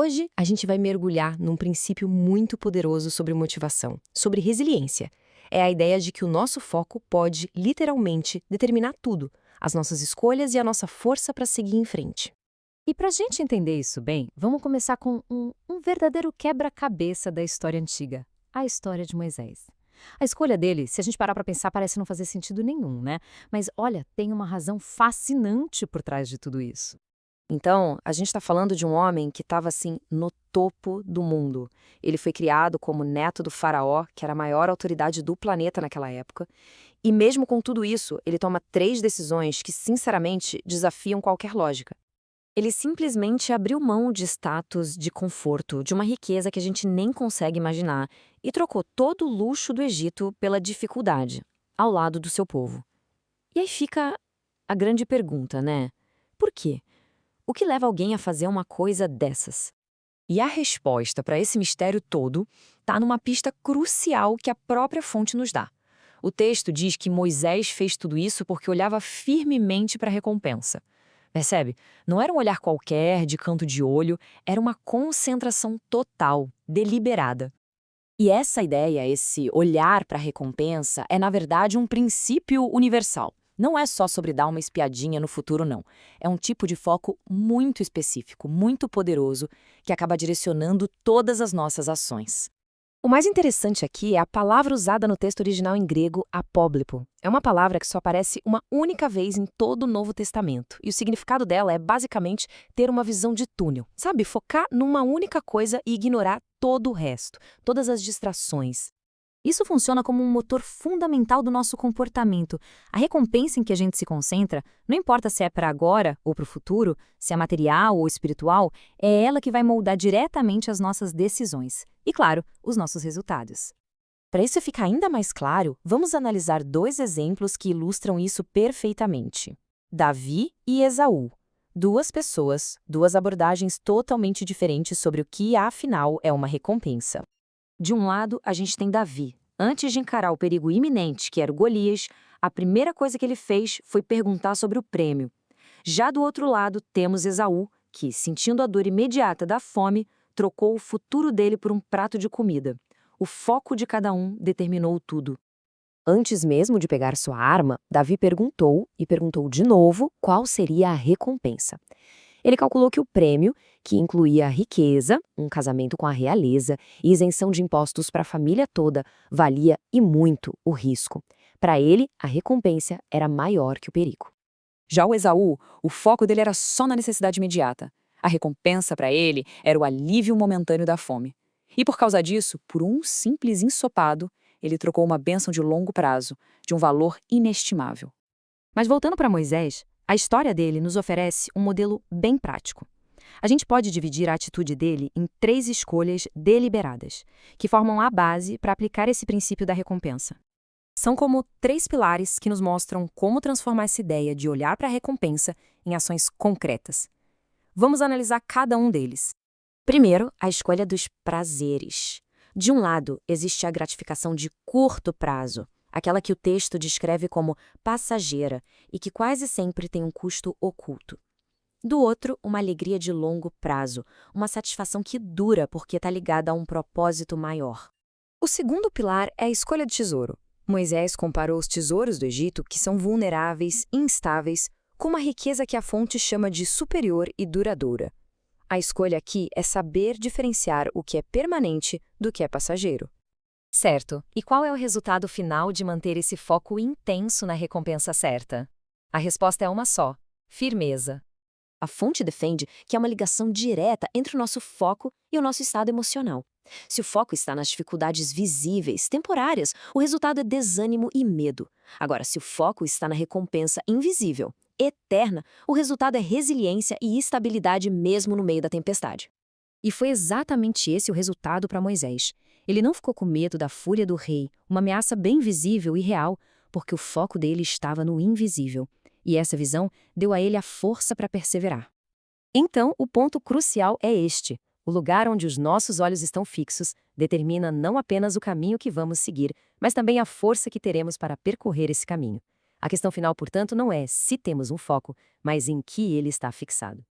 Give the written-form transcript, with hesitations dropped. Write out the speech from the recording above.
Hoje, a gente vai mergulhar num princípio muito poderoso sobre motivação, sobre resiliência. É a ideia de que o nosso foco pode, literalmente, determinar tudo, as nossas escolhas e a nossa força para seguir em frente. E para a gente entender isso bem, vamos começar com um verdadeiro quebra-cabeça da história antiga, a história de Moisés. A escolha dele, se a gente parar para pensar, parece não fazer sentido nenhum, né? Mas olha, tem uma razão fascinante por trás de tudo isso. Então, a gente está falando de um homem que estava assim no topo do mundo. Ele foi criado como neto do faraó, que era a maior autoridade do planeta naquela época. E mesmo com tudo isso, ele toma três decisões que, sinceramente, desafiam qualquer lógica. Ele simplesmente abriu mão de status, de conforto, de uma riqueza que a gente nem consegue imaginar e trocou todo o luxo do Egito pela dificuldade, ao lado do seu povo. E aí fica a grande pergunta, né? Por quê? O que leva alguém a fazer uma coisa dessas? E a resposta para esse mistério todo está numa pista crucial que a própria fonte nos dá. O texto diz que Moisés fez tudo isso porque olhava firmemente para a recompensa. Percebe? Não era um olhar qualquer, de canto de olho, era uma concentração total, deliberada. E essa ideia, esse olhar para a recompensa, é na verdade um princípio universal. Não é só sobre dar uma espiadinha no futuro, não. É um tipo de foco muito específico, muito poderoso, que acaba direcionando todas as nossas ações. O mais interessante aqui é a palavra usada no texto original em grego, apóblipo. É uma palavra que só aparece uma única vez em todo o Novo Testamento. E o significado dela é basicamente ter uma visão de túnel. Sabe, focar numa única coisa e ignorar todo o resto, todas as distrações. Isso funciona como um motor fundamental do nosso comportamento. A recompensa em que a gente se concentra, não importa se é para agora ou para o futuro, se é material ou espiritual, é ela que vai moldar diretamente as nossas decisões. E, claro, os nossos resultados. Para isso ficar ainda mais claro, vamos analisar dois exemplos que ilustram isso perfeitamente. Davi e Esaú. Duas pessoas, duas abordagens totalmente diferentes sobre o que, afinal, é uma recompensa. De um lado, a gente tem Davi. Antes de encarar o perigo iminente, que era o Golias, a primeira coisa que ele fez foi perguntar sobre o prêmio. Já do outro lado, temos Esaú, que, sentindo a dor imediata da fome, trocou o futuro dele por um prato de comida. O foco de cada um determinou tudo. Antes mesmo de pegar sua arma, Davi perguntou e perguntou de novo qual seria a recompensa. Ele calculou que o prêmio, que incluía riqueza, um casamento com a realeza e isenção de impostos para a família toda, valia e muito o risco. Para ele, a recompensa era maior que o perigo. Já o Esaú, o foco dele era só na necessidade imediata. A recompensa para ele era o alívio momentâneo da fome. E por causa disso, por um simples ensopado, ele trocou uma bênção de longo prazo, de um valor inestimável. Mas voltando para Moisés, a história dele nos oferece um modelo bem prático. A gente pode dividir a atitude dele em três escolhas deliberadas, que formam a base para aplicar esse princípio da recompensa. São como três pilares que nos mostram como transformar essa ideia de olhar para a recompensa em ações concretas. Vamos analisar cada um deles. Primeiro, a escolha dos prazeres. De um lado, existe a gratificação de curto prazo, aquela que o texto descreve como passageira e que quase sempre tem um custo oculto. Do outro, uma alegria de longo prazo, uma satisfação que dura porque está ligada a um propósito maior. O segundo pilar é a escolha de tesouro. Moisés comparou os tesouros do Egito, que são vulneráveis, instáveis, com uma riqueza que a fonte chama de superior e duradoura. A escolha aqui é saber diferenciar o que é permanente do que é passageiro. Certo. E qual é o resultado final de manter esse foco intenso na recompensa certa? A resposta é uma só: firmeza. A fonte defende que há uma ligação direta entre o nosso foco e o nosso estado emocional. Se o foco está nas dificuldades visíveis, temporárias, o resultado é desânimo e medo. Agora, se o foco está na recompensa invisível, eterna, o resultado é resiliência e estabilidade mesmo no meio da tempestade. E foi exatamente esse o resultado para Moisés. Ele não ficou com medo da fúria do rei, uma ameaça bem visível e real, porque o foco dele estava no invisível. E essa visão deu a ele a força para perseverar. Então, o ponto crucial é este. O lugar onde os nossos olhos estão fixos determina não apenas o caminho que vamos seguir, mas também a força que teremos para percorrer esse caminho. A questão final, portanto, não é se temos um foco, mas em que ele está fixado.